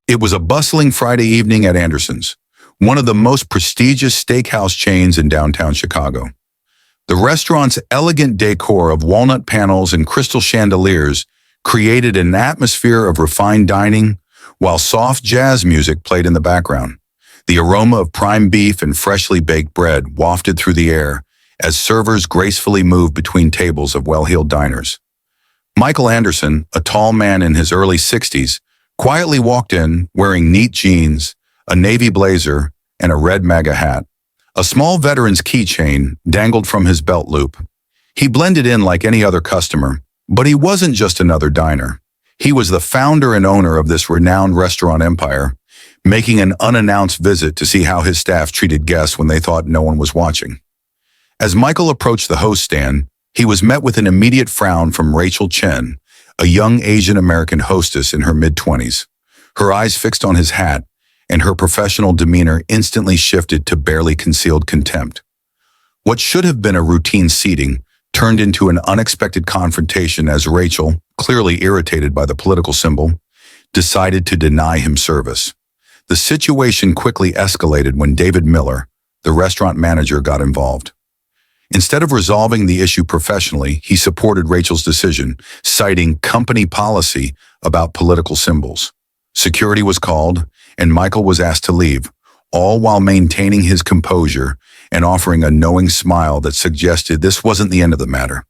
It was a bustling Friday evening at Anderson's, one of the most prestigious steakhouse chains in downtown Chicago. The restaurant's elegant decor of walnut panels and crystal chandeliers created an atmosphere of refined dining, while soft jazz music played in the background. The aroma of prime beef and freshly baked bread wafted through the air as servers gracefully moved between tables of well-heeled diners. Michael Anderson, a tall man in his early 60s, quietly walked in wearing neat jeans, a navy blazer, and a red MAGA hat. A small veteran's keychain dangled from his belt loop. He blended in like any other customer, but he wasn't just another diner. He was the founder and owner of this renowned restaurant empire, making an unannounced visit to see how his staff treated guests when they thought no one was watching. As Michael approached the host stand, he was met with an immediate frown from Rachel Chen, a young Asian-American hostess in her mid-20s. Her eyes fixed on his hat, and her professional demeanor instantly shifted to barely concealed contempt. What should have been a routine seating turned into an unexpected confrontation as Rachel, clearly irritated by the political symbol, decided to deny him service. The situation quickly escalated when David Miller, the restaurant manager, got involved. Instead of resolving the issue professionally, he supported Rachel's decision, citing company policy about political symbols. Security was called, and Michael was asked to leave, all while maintaining his composure and offering a knowing smile that suggested this wasn't the end of the matter.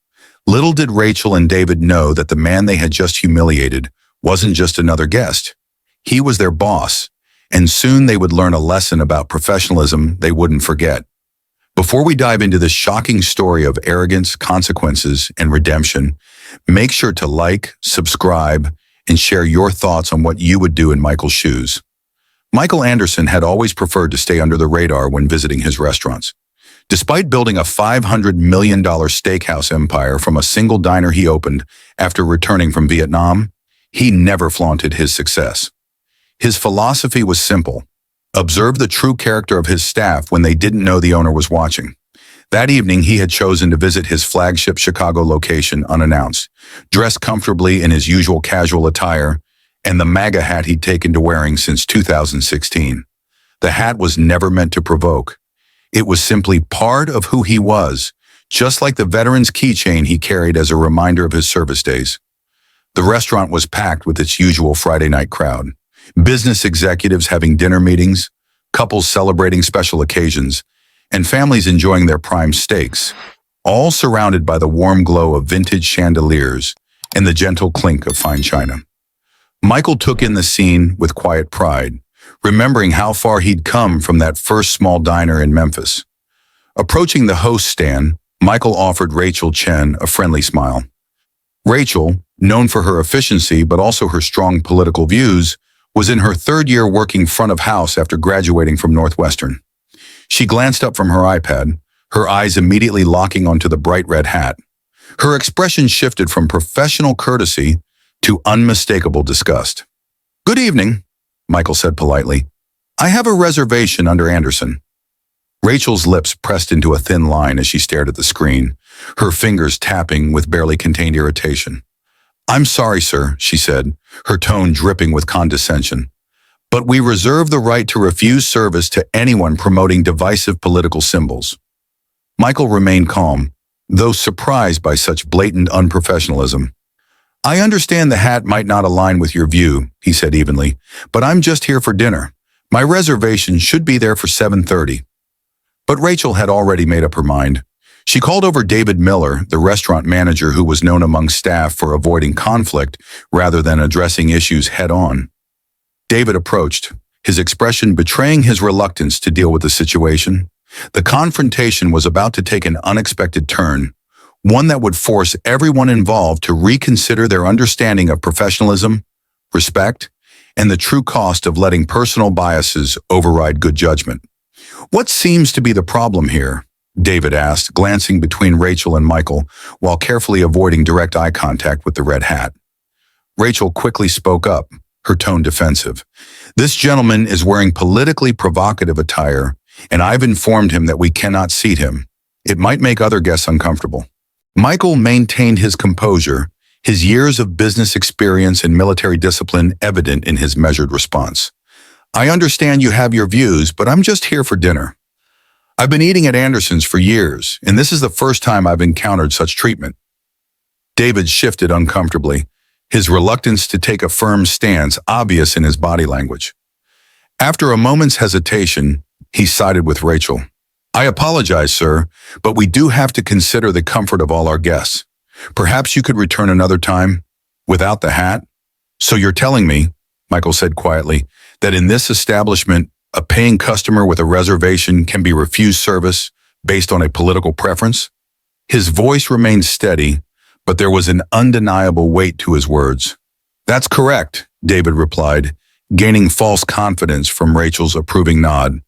Little did Rachel and David know that the man they had just humiliated wasn't just another guest. He was their boss, and soon they would learn a lesson about professionalism they wouldn't forget. Before we dive into this shocking story of arrogance, consequences, and redemption, make sure to like, subscribe, and share your thoughts on what you would do in Michael's shoes. Michael Anderson had always preferred to stay under the radar when visiting his restaurants. Despite building a $500 million steakhouse empire from a single diner he opened after returning from Vietnam, he never flaunted his success. His philosophy was simple: observe the true character of his staff when they didn't know the owner was watching. That evening, he had chosen to visit his flagship Chicago location unannounced, dressed comfortably in his usual casual attire and the MAGA hat he'd taken to wearing since 2016. The hat was never meant to provoke. It was simply part of who he was, just like the veteran's keychain he carried as a reminder of his service days. The restaurant was packed with its usual Friday night crowd. Business executives having dinner meetings, couples celebrating special occasions, and families enjoying their prime steaks, all surrounded by the warm glow of vintage chandeliers and the gentle clink of fine china. Michael took in the scene with quiet pride, remembering how far he'd come from that first small diner in Memphis. Approaching the host stand, Michael offered Rachel Chen a friendly smile. Rachel, known for her efficiency but also her strong political views, was in her third year working front of house after graduating from Northwestern. She glanced up from her iPad, her eyes immediately locking onto the bright red hat. Her expression shifted from professional courtesy to unmistakable disgust. "Good evening," Michael said politely. "I have a reservation under Anderson." Rachel's lips pressed into a thin line as she stared at the screen, her fingers tapping with barely contained irritation. "I'm sorry, sir," she said, her tone dripping with condescension, "but we reserve the right to refuse service to anyone promoting divisive political symbols." Michael remained calm, though surprised by such blatant unprofessionalism. "I understand the hat might not align with your view," he said evenly, "but I'm just here for dinner. My reservation should be there for 7:30. But Rachel had already made up her mind. She called over David Miller, the restaurant manager who was known among staff for avoiding conflict rather than addressing issues head-on. David approached, his expression betraying his reluctance to deal with the situation. The confrontation was about to take an unexpected turn, one that would force everyone involved to reconsider their understanding of professionalism, respect, and the true cost of letting personal biases override good judgment. "What seems to be the problem here?" David asked, glancing between Rachel and Michael while carefully avoiding direct eye contact with the red hat. Rachel quickly spoke up, her tone defensive. "This gentleman is wearing politically provocative attire, and I've informed him that we cannot seat him. It might make other guests uncomfortable." Michael maintained his composure, his years of business experience and military discipline evident in his measured response. I understand you have your views, but I'm just here for dinner. I've been eating at Anderson's for years, and this is the first time I've encountered such treatment. David shifted uncomfortably, his reluctance to take a firm stance obvious in his body language. After a moment's hesitation, he sided with Rachel. I apologize, sir, but we do have to consider the comfort of all our guests. Perhaps you could return another time, without the hat? So you're telling me, Michael said quietly, that in this establishment, a paying customer with a reservation can be refused service based on a political preference? His voice remained steady, but there was an undeniable weight to his words. That's correct, David replied, gaining false confidence from Rachel's approving nod.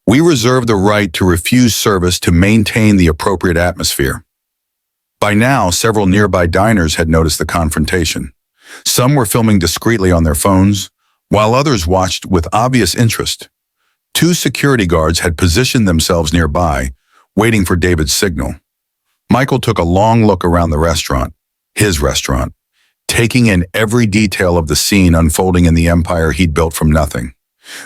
We reserve the right to refuse service to maintain the appropriate atmosphere. By now, several nearby diners had noticed the confrontation. Some were filming discreetly on their phones, while others watched with obvious interest. Two security guards had positioned themselves nearby, waiting for David's signal. Michael took a long look around the restaurant, his restaurant, taking in every detail of the scene unfolding in the empire he'd built from nothing.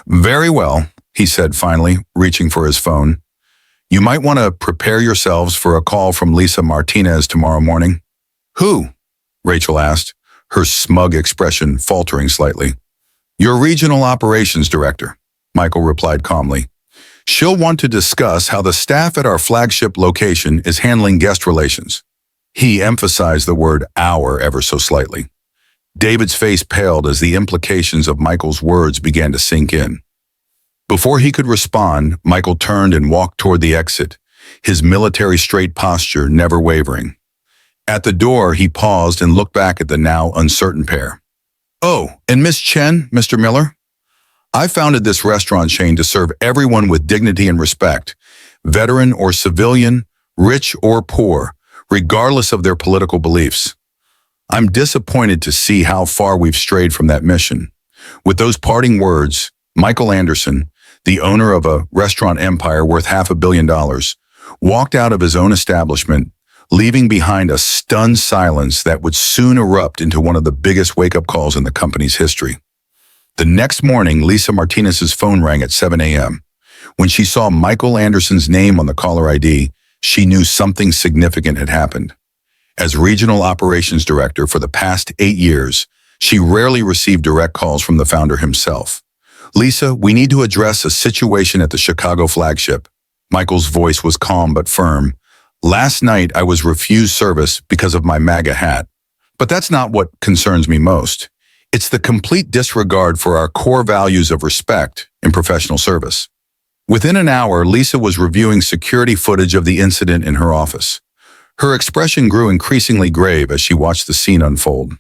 Very well, he said finally, reaching for his phone. You might want to prepare yourselves for a call from Lisa Martinez tomorrow morning. Who? Rachel asked, her smug expression faltering slightly. Your regional operations director, Michael replied calmly. She'll want to discuss how the staff at our flagship location is handling guest relations. He emphasized the word our ever so slightly. David's face paled as the implications of Michael's words began to sink in. Before he could respond, Michael turned and walked toward the exit, his military straight posture never wavering. At the door, he paused and looked back at the now uncertain pair. Oh, and Miss Chen, Mr. Miller? I founded this restaurant chain to serve everyone with dignity and respect, veteran or civilian, rich or poor, regardless of their political beliefs. I'm disappointed to see how far we've strayed from that mission. With those parting words, Michael Anderson, the owner of a restaurant empire worth $500 million, walked out of his own establishment, leaving behind a stunned silence that would soon erupt into one of the biggest wake-up calls in the company's history. The next morning, Lisa Martinez's phone rang at 7 a.m. When she saw Michael Anderson's name on the caller ID, she knew something significant had happened. As regional operations director for the past 8 years, she rarely received direct calls from the founder himself. Lisa, we need to address a situation at the Chicago flagship. Michael's voice was calm but firm. Last night, I was refused service because of my MAGA hat. But that's not what concerns me most. It's the complete disregard for our core values of respect and professional service. Within an hour, Lisa was reviewing security footage of the incident in her office. Her expression grew increasingly grave as she watched the scene unfold.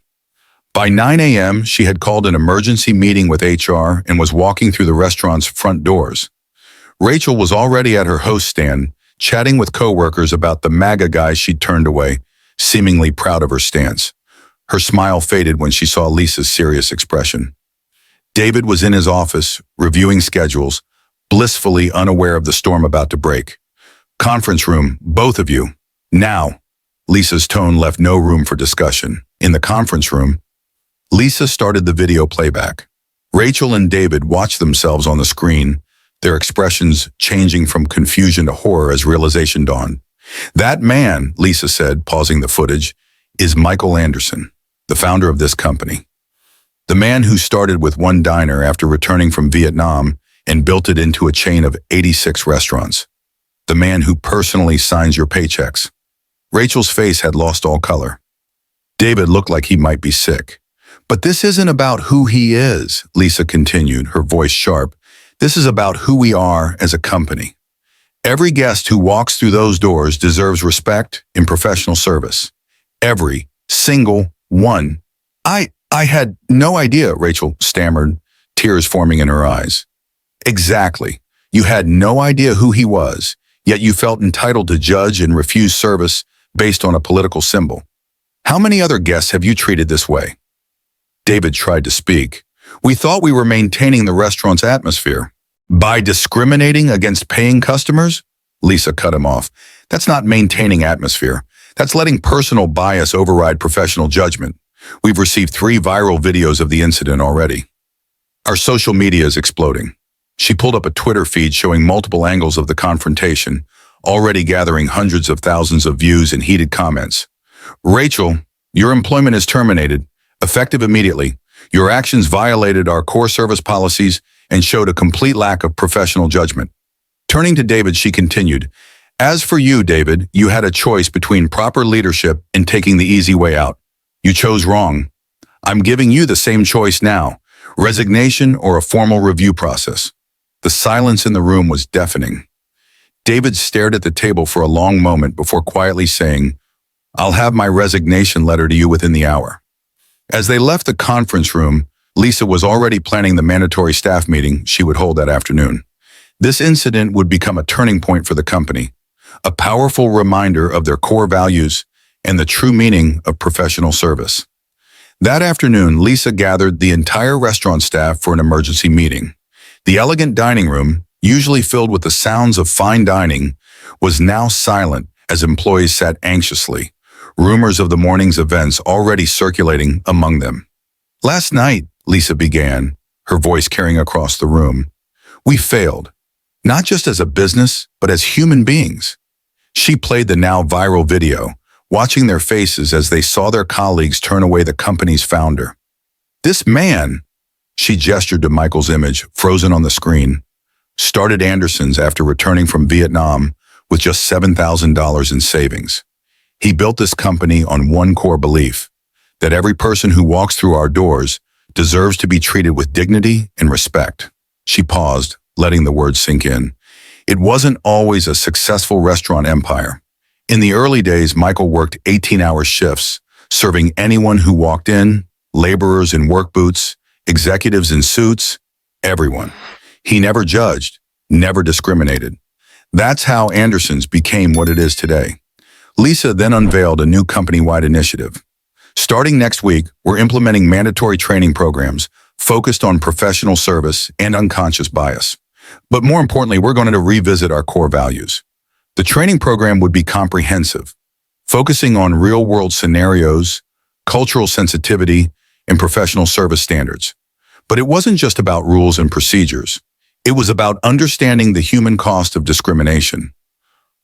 By 9 a.m., she had called an emergency meeting with HR and was walking through the restaurant's front doors. Rachel was already at her host stand, chatting with coworkers about the MAGA guys she'd turned away, seemingly proud of her stance. Her smile faded when she saw Lisa's serious expression. David was in his office, reviewing schedules, blissfully unaware of the storm about to break. Conference room, both of you. Now. Lisa's tone left no room for discussion. In the conference room, Lisa started the video playback. Rachel and David watched themselves on the screen, their expressions changing from confusion to horror as realization dawned. That man, Lisa said, pausing the footage, is Michael Anderson, the founder of this company. The man who started with one diner after returning from Vietnam and built it into a chain of 86 restaurants. The man who personally signs your paychecks. Rachel's face had lost all color. David looked like he might be sick. But this isn't about who he is, Lisa continued, her voice sharp. This is about who we are as a company. Every guest who walks through those doors deserves respect and professional service. Every single one. I had no idea, Rachel stammered, tears forming in her eyes. Exactly. You had no idea who he was, yet you felt entitled to judge and refuse service based on a political symbol. How many other guests have you treated this way? David tried to speak. We thought we were maintaining the restaurant's atmosphere. By discriminating against paying customers? Lisa cut him off. That's not maintaining atmosphere. That's letting personal bias override professional judgment. We've received 3 viral videos of the incident already. Our social media is exploding. She pulled up a Twitter feed showing multiple angles of the confrontation, already gathering hundreds of thousands of views and heated comments. Rachel, your employment is terminated, effective immediately. Your actions violated our core service policies and showed a complete lack of professional judgment. Turning to David, she continued, as for you, David, you had a choice between proper leadership and taking the easy way out. You chose wrong. I'm giving you the same choice now, resignation or a formal review process. The silence in the room was deafening. David stared at the table for a long moment before quietly saying, I'll have my resignation letter to you within the hour. As they left the conference room, Lisa was already planning the mandatory staff meeting she would hold that afternoon. This incident would become a turning point for the company, a powerful reminder of their core values and the true meaning of professional service. That afternoon, Lisa gathered the entire restaurant staff for an emergency meeting. The elegant dining room, usually filled with the sounds of fine dining, was now silent as employees sat anxiously, rumors of the morning's events already circulating among them. Last night, Lisa began, her voice carrying across the room. We failed, not just as a business, but as human beings. She played the now viral video, watching their faces as they saw their colleagues turn away the company's founder. This man, she gestured to Michael's image, frozen on the screen, started Anderson's after returning from Vietnam with just $7,000 in savings. He built this company on one core belief, that every person who walks through our doors deserves to be treated with dignity and respect. She paused, letting the words sink in. It wasn't always a successful restaurant empire. In the early days, Michael worked 18-hour shifts, serving anyone who walked in, laborers in work boots, executives in suits, everyone. He never judged, never discriminated. That's how Anderson's became what it is today. Lisa then unveiled a new company-wide initiative. Starting next week, we're implementing mandatory training programs focused on professional service and unconscious bias. But more importantly, we're going to revisit our core values. The training program would be comprehensive, focusing on real-world scenarios, cultural sensitivity, and professional service standards. But it wasn't just about rules and procedures. It was about understanding the human cost of discrimination.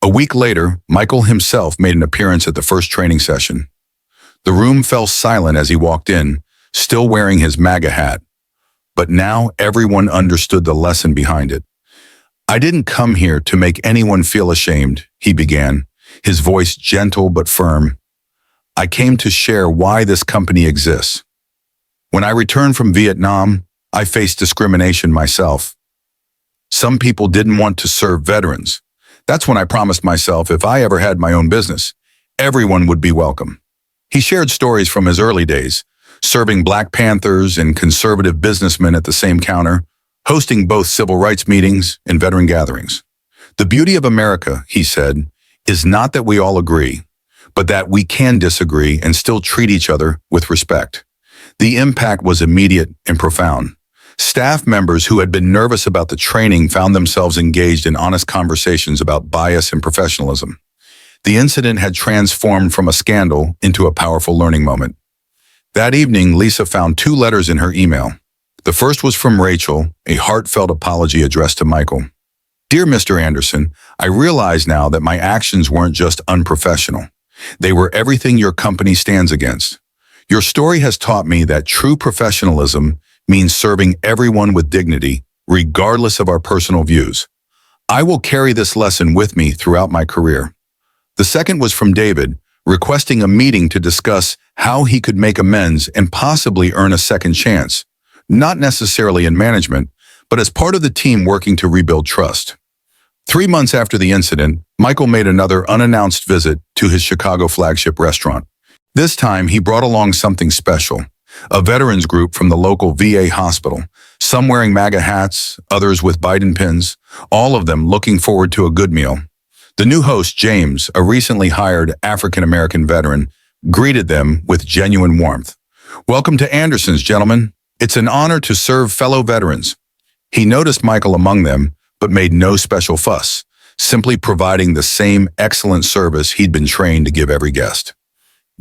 A week later, Michael himself made an appearance at the first training session. The room fell silent as he walked in, still wearing his MAGA hat. But now everyone understood the lesson behind it. I didn't come here to make anyone feel ashamed, he began, his voice gentle but firm. I came to share why this company exists. When I returned from Vietnam, I faced discrimination myself. Some people didn't want to serve veterans. That's when I promised myself if I ever had my own business, everyone would be welcome. He shared stories from his early days, serving Black Panthers and conservative businessmen at the same counter, hosting both civil rights meetings and veteran gatherings. The beauty of America, he said, is not that we all agree, but that we can disagree and still treat each other with respect. The impact was immediate and profound. Staff members who had been nervous about the training found themselves engaged in honest conversations about bias and professionalism. The incident had transformed from a scandal into a powerful learning moment. That evening, Lisa found 2 letters in her email. The first was from Rachel, a heartfelt apology addressed to Michael. Dear Mr. Anderson, I realize now that my actions weren't just unprofessional. They were everything your company stands against. Your story has taught me that true professionalism means serving everyone with dignity, regardless of our personal views. I will carry this lesson with me throughout my career. The second was from David, requesting a meeting to discuss how he could make amends and possibly earn a second chance, not necessarily in management, but as part of the team working to rebuild trust. 3 months after the incident, Michael made another unannounced visit to his Chicago flagship restaurant. This time, he brought along something special, a veterans group from the local VA hospital, some wearing MAGA hats, others with Biden pins, all of them looking forward to a good meal. The new host, James, a recently hired African-American veteran, greeted them with genuine warmth. Welcome to Anderson's, gentlemen. It's an honor to serve fellow veterans. He noticed Michael among them, but made no special fuss, simply providing the same excellent service he'd been trained to give every guest.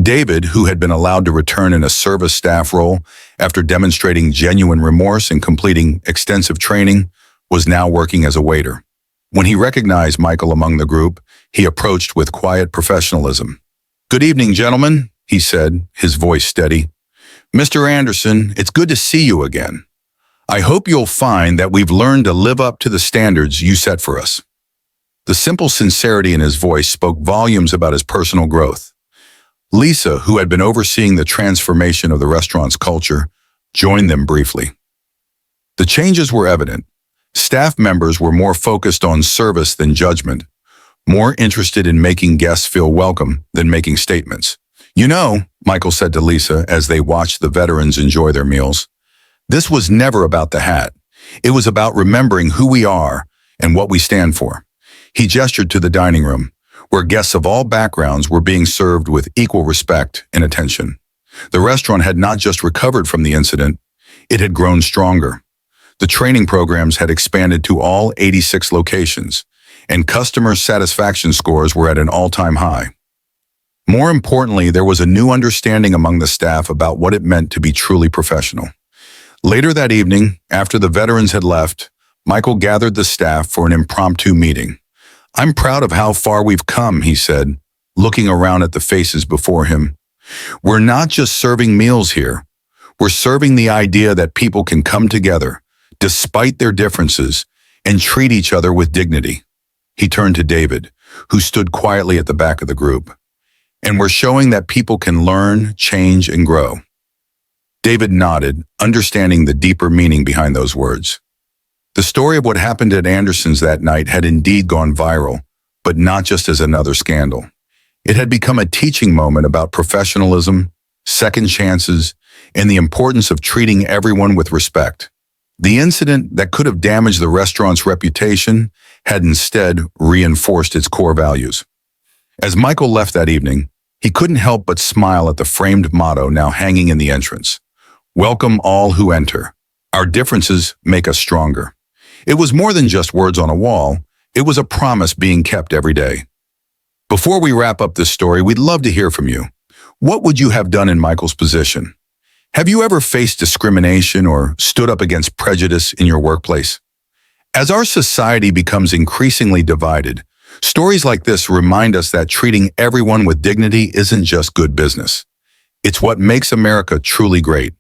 David, who had been allowed to return in a service staff role after demonstrating genuine remorse and completing extensive training, was now working as a waiter. When he recognized Michael among the group, he approached with quiet professionalism. "Good evening, gentlemen," he said, his voice steady. "Mr. Anderson, it's good to see you again. I hope you'll find that we've learned to live up to the standards you set for us." The simple sincerity in his voice spoke volumes about his personal growth. Lisa, who had been overseeing the transformation of the restaurant's culture, joined them briefly. The changes were evident. Staff members were more focused on service than judgment, more interested in making guests feel welcome than making statements. "You know," Michael said to Lisa as they watched the veterans enjoy their meals, "this was never about the hat. It was about remembering who we are and what we stand for." He gestured to the dining room, where guests of all backgrounds were being served with equal respect and attention. The restaurant had not just recovered from the incident, it had grown stronger. The training programs had expanded to all 86 locations, and customer satisfaction scores were at an all-time high. More importantly, there was a new understanding among the staff about what it meant to be truly professional. Later that evening, after the veterans had left, Michael gathered the staff for an impromptu meeting. "I'm proud of how far we've come," he said, looking around at the faces before him. "We're not just serving meals here. We're serving the idea that people can come together, despite their differences, and treat each other with dignity." He turned to David, who stood quietly at the back of the group. "And we're showing that people can learn, change, and grow." David nodded, understanding the deeper meaning behind those words. The story of what happened at Anderson's that night had indeed gone viral, but not just as another scandal. It had become a teaching moment about professionalism, second chances, and the importance of treating everyone with respect. The incident that could have damaged the restaurant's reputation had instead reinforced its core values. As Michael left that evening, he couldn't help but smile at the framed motto now hanging in the entrance. "Welcome all who enter. Our differences make us stronger." It was more than just words on a wall. It was a promise being kept every day. Before we wrap up this story, we'd love to hear from you. What would you have done in Michael's position? Have you ever faced discrimination or stood up against prejudice in your workplace? As our society becomes increasingly divided, stories like this remind us that treating everyone with dignity isn't just good business. It's what makes America truly great.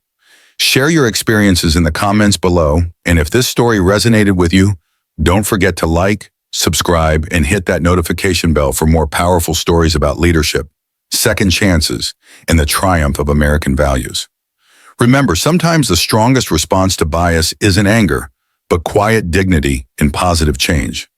Share your experiences in the comments below, and if this story resonated with you, don't forget to like, subscribe, and hit that notification bell for more powerful stories about leadership, second chances, and the triumph of American values. Remember, sometimes the strongest response to bias isn't anger, but quiet dignity and positive change.